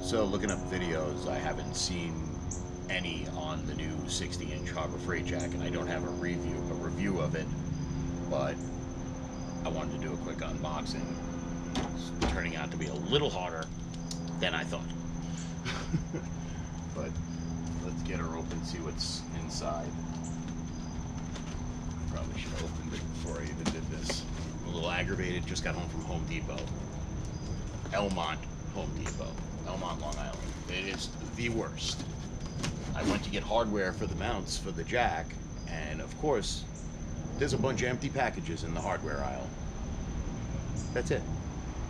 So looking up videos, I haven't seen any on the new 60-inch Harbor Freight jack, and I don't have a review of it, but I wanted to do a quick unboxing. It's turning out to be a little harder than I thought. But let's get her open, see what's inside. Probably should have opened it before I even did this. I'm a little aggravated, just got home from Home Depot. Elmont Home Depot. Elmont, Long Island. It is the worst. I went to get hardware for the mounts for the jack, and of course, there's a bunch of empty packages in the hardware aisle. That's it.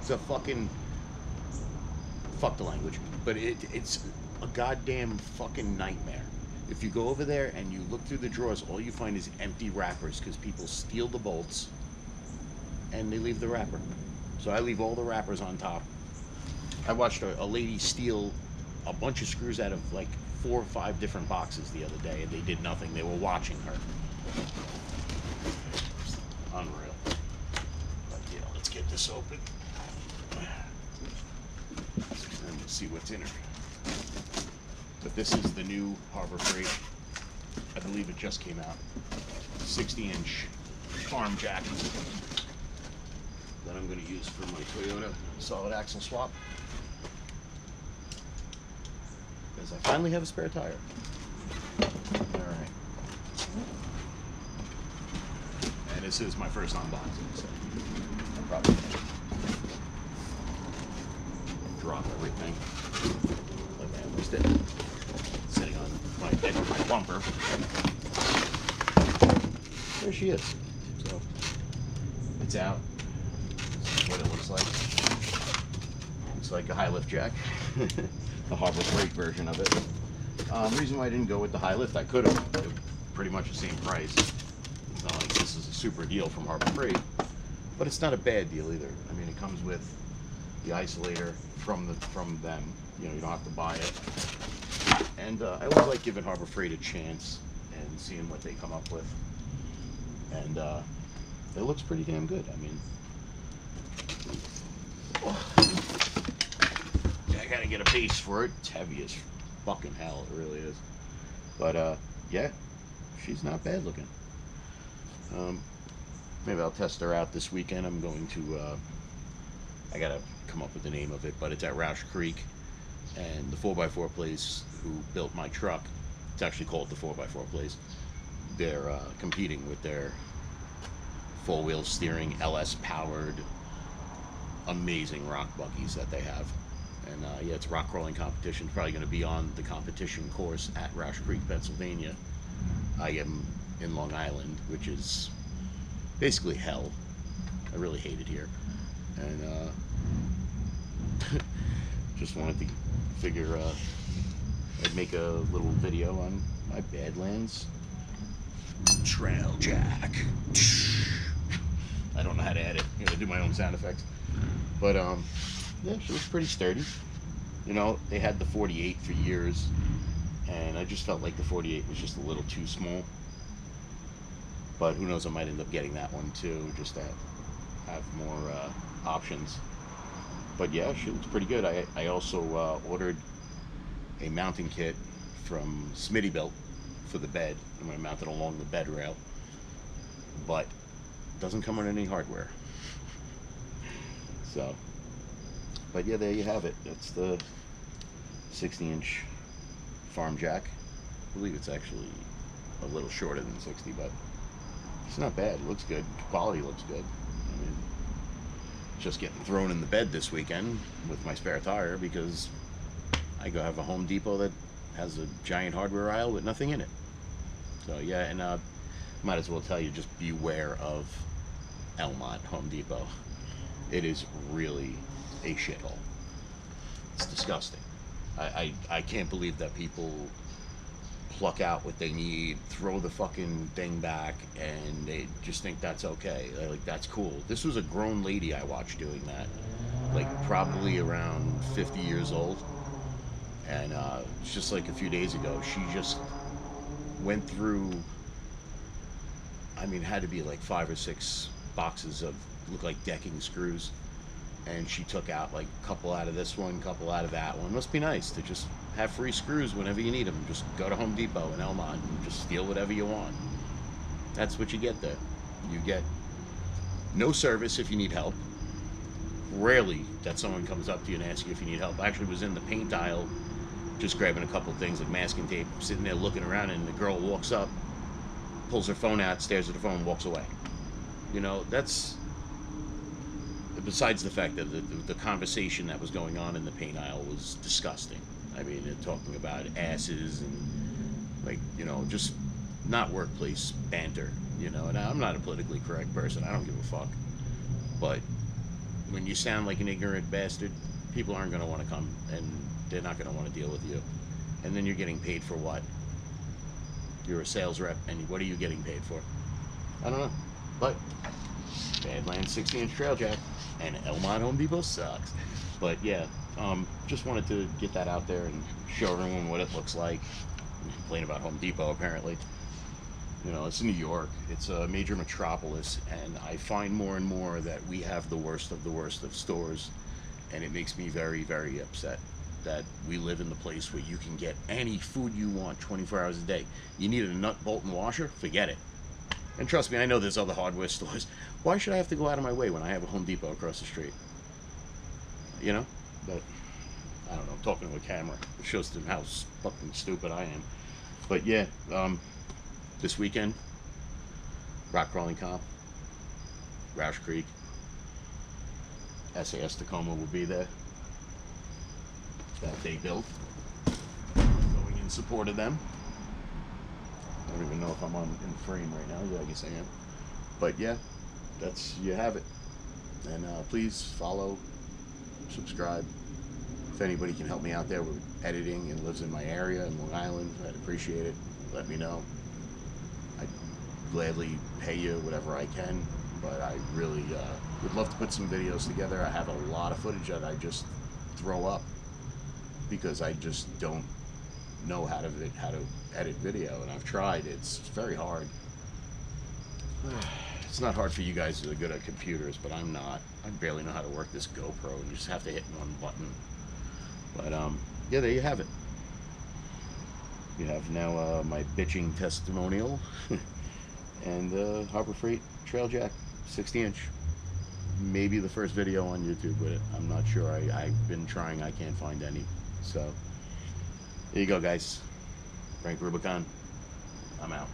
It's a fucking... Fuck the language. But it's a goddamn fucking nightmare. If you go over there and you look through the drawers, all you find is empty wrappers because people steal the bolts and they leave the wrapper. So I leave all the wrappers on top. I watched a lady steal a bunch of screws out of like 4 or 5 different boxes the other day, and they did nothing. They were watching her. Unreal. But yeah, let's get this open. And we'll see what's in her. But this is the new Harbor Freight. I believe it just came out. 60-inch farm jack that I'm going to use for my Toyota solid axle swap. Because I finally have a spare tire. Alright. And this is my first unboxing, so I'll probably drop everything. Like I almost did. Sitting on my bed with my bumper. There she is. So, it's out. This is what it looks like. Looks like a high lift jack. The Harbor Freight version of it. Reason why I didn't go with the high lift, I could have. Pretty much the same price. It's not like this is a super deal from Harbor Freight, but it's not a bad deal either. I mean, it comes with the isolator from them. You know, you don't have to buy it. And I always like giving Harbor Freight a chance and seeing what they come up with. And it looks pretty damn good. I mean, I gotta get a base for it. It's heavy as fucking hell, it really is. But yeah, she's not bad looking. Maybe I'll test her out this weekend. I'm going to, I gotta come up with the name of it, but it's at Roush Creek, and the 4x4 place who built my truck, it's actually called the 4x4 place, they're competing with their 4-wheel steering LS powered amazing rock buggies that they have. And yeah, it's a rock crawling competition. It's probably going to be on the competition course at Roush Creek, Pennsylvania. I am in Long Island, which is basically hell. I really hate it here. And just wanted to figure I'd make a little video on my Badlands trail jack. I don't know how to edit. I'm gonna do my own sound effects. But yeah, she looks pretty sturdy. You know, they had the 48 for years, and I just felt like the 48 was just a little too small. But who knows, I might end up getting that one too, just to have more options. But yeah, she looks pretty good. I also ordered a mounting kit from Smittybuilt for the bed. I'm going to mount it along the bed rail, but it doesn't come with any hardware. So, but yeah, there you have it. That's the 60-inch farm jack. I believe it's actually a little shorter than 60, but it's not bad. It looks good. Quality looks good. I mean, just getting thrown in the bed this weekend with my spare tire because I go have a Home Depot that has a giant hardware aisle with nothing in it. So yeah, and might as well tell you, just beware of Elmont Home Depot. It is really a shithole. It's disgusting. I can't believe that people pluck out what they need, throw the fucking thing back, and they just think that's okay. They're like, that's cool. This was a grown lady I watched doing that, like probably around 50 years old. And it's just like a few days ago, she just went through, I mean, it had to be like 5 or 6 boxes of, look like decking screws, and she took out like a couple out of this one, couple out of that one. Must be nice to just have free screws whenever you need them. Just go to Home Depot in Elmont and just steal whatever you want. That's what you get there. You get no service if you need help. Rarely that someone comes up to you and asks you if you need help. I actually was in the paint aisle just grabbing a couple things like masking tape, sitting there looking around, and the girl walks up, pulls her phone out, stares at the phone, walks away. You know, that's besides the fact that the conversation that was going on in the paint aisle was disgusting. I mean, they're talking about asses and, like, you know, just not workplace banter, you know. And I'm not a politically correct person. I don't give a fuck. But when you sound like an ignorant bastard, people aren't going to want to come, and they're not going to want to deal with you. And then you're getting paid for what? You're a sales rep, and what are you getting paid for? I don't know. But Badlands 60-inch trail jack and Elmont Home Depot sucks. But yeah, just wanted to get that out there and show everyone what it looks like. We complain about Home Depot apparently. You know, it's New York. It's a major metropolis, and I find more and more that we have the worst of stores, and it makes me very, very upset that we live in the place where you can get any food you want 24 hours a day. You need a nut, bolt, and washer? Forget it. And trust me, I know there's other hardware stores. Why should I have to go out of my way when I have a Home Depot across the street? You know? But, I don't know, I'm talking to a camera. It shows them how fucking stupid I am. But yeah, this weekend, rock crawling comp, Roush Creek, SAS Tacoma will be there. That they built. Going in support of them. I don't even know if I'm in frame right now. Yeah, I guess I am. But yeah, you have it. And please follow, subscribe. If anybody can help me out there with editing and lives in my area in Long Island, I'd appreciate it. Let me know. I'd gladly pay you whatever I can. But I really would love to put some videos together. I have a lot of footage that I just throw up because I just don't know how to edit video, and I've tried. It's very hard. It's not hard for you guys that are good at computers, but I'm not. I barely know how to work this GoPro, and you just have to hit one button. But yeah, there you have it. You have now my bitching testimonial and Harbor Freight Trail Jack 60-inch. Maybe the first video on YouTube with it. I'm not sure. I've been trying. I can't find any. So there you go, guys. Frank Rubicon. I'm out.